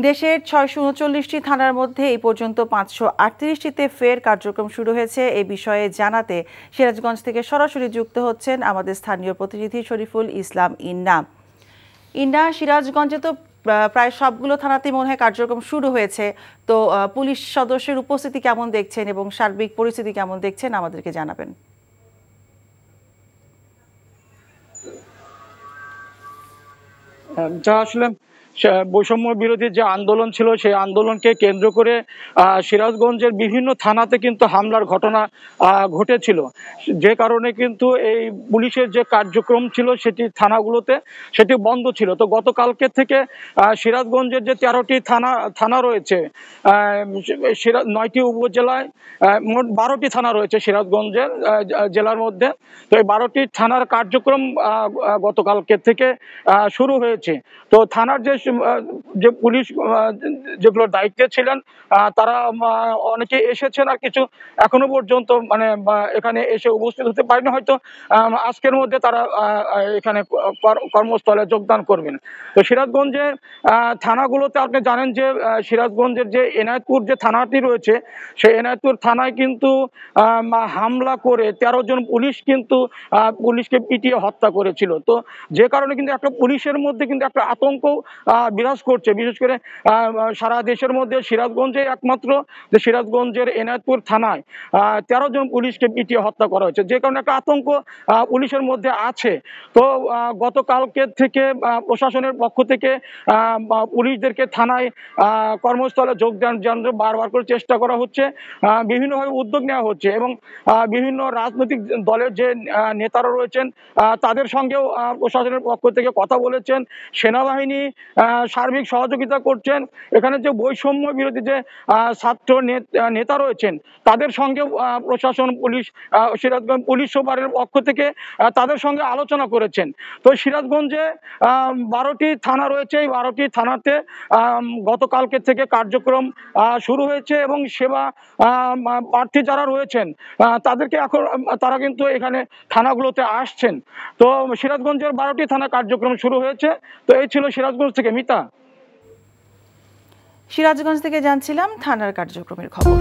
দেশের ৬৩৯টি থানার মধ্যে এই পর্যন্ত ৫৩৮টিতে ফের কার্যক্রম শুরু হয়েছে। এ বিষয়ে জানাতে সিরাজগঞ্জ থেকে সরাসরি যুক্ত হচ্ছেন আমাদের স্থানীয় প্রতিনিধি শরীফুল ইসলাম ইন্না। ইন্না, সিরাজগঞ্জে তো প্রায় সবগুলো থানাতেই মনে হয় কার্যক্রম শুরু হয়েছে, তো পুলিশ সদস্যের উপস্থিতি কেমন দেখছেন এবং সার্বিক পরিস্থিতি কেমন দেখছেন আমাদেরকে জানাবেন। যা আসলে বৈষম্য বিরোধী যে আন্দোলন ছিল সেই আন্দোলনকে কেন্দ্র করে সিরাজগঞ্জের বিভিন্ন থানাতে কিন্তু হামলার ঘটনা ঘটেছিল, যে কারণে কিন্তু এই পুলিশের যে কার্যক্রম ছিল সেটি থানাগুলোতে সেটি বন্ধ ছিল। তো গতকালকে থেকে সিরাজগঞ্জের যে 13টি থানা রয়েছে, 9টি উপজেলায় মোট 12টি থানা রয়েছে সিরাজগঞ্জের জেলার মধ্যে। তো এই 12টি থানার কার্যক্রম গতকালকে থেকে শুরু হয়েছে। তো থানার যে পুলিশ যেগুলো দায়িত্বে ছিলেন তারা অনেকে এসেছেন, আর কিছু এখনো পর্যন্ত মানে এখানে এসে উপস্থিত হতে পারেনি, হয়তো আজকের মধ্যে তারা এখানে কর্মস্থলে যোগদান করবেন। তো সিরাজগঞ্জের থানাগুলোতে আপনি জানেন যে সিরাজগঞ্জের যে এনায়েতপুর যে থানাটি রয়েছে সেই এনায়েতপুর থানায় কিন্তু হামলা করে 13 জন পুলিশ কিন্তু পুলিশকে পিটিয়ে হত্যা করেছিল। তো যে কারণে কিন্তু একটা পুলিশের মধ্যে কিন্তু একটা আতঙ্ক বিরাজ করছে, বিশেষ করে সারা দেশের মধ্যে সিরাজগঞ্জে একমাত্র যে সিরাজগঞ্জের এনায়েতপুর থানায় 13 জন পুলিশকে পিটিয়ে হত্যা করা হয়েছে, যে কারণে একটা আতঙ্ক পুলিশের মধ্যে আছে। তো গতকালকে থেকে প্রশাসনের পক্ষ থেকে পুলিশদেরকে থানায় কর্মস্থলে যোগদান বারবার করে চেষ্টা করা হচ্ছে, বিভিন্নভাবে উদ্যোগ নেওয়া হচ্ছে এবং বিভিন্ন রাজনৈতিক দলের যে নেতারা রয়েছেন তাদের সঙ্গেও প্রশাসনের পক্ষ থেকে কথা বলেছেন। সেনাবাহিনী সার্বিক সহযোগিতা করছেন। এখানে যে বৈষম্য বিরোধী যে ছাত্র নেতা রয়েছেন তাদের সঙ্গে প্রশাসন পুলিশ সিরাজগঞ্জ পুলিশ সুপারের পক্ষ থেকে তাদের সঙ্গে আলোচনা করেছেন। তো সিরাজগঞ্জে 12টি থানা রয়েছে, এই 12টি থানাতে গতকালকে থেকে কার্যক্রম শুরু হয়েছে এবং সেবা প্রার্থী যারা রয়েছেন তাদেরকে এখন তারা কিন্তু এখানে থানাগুলোতে আসছেন। তো সিরাজগঞ্জের 12টি থানা কার্যক্রম শুরু হয়েছে। তো এই ছিল সিরাজগঞ্জ থেকে মিতা। সিরাজগঞ্জ থেকে জানছিলাম থানার কার্যক্রমের খবর।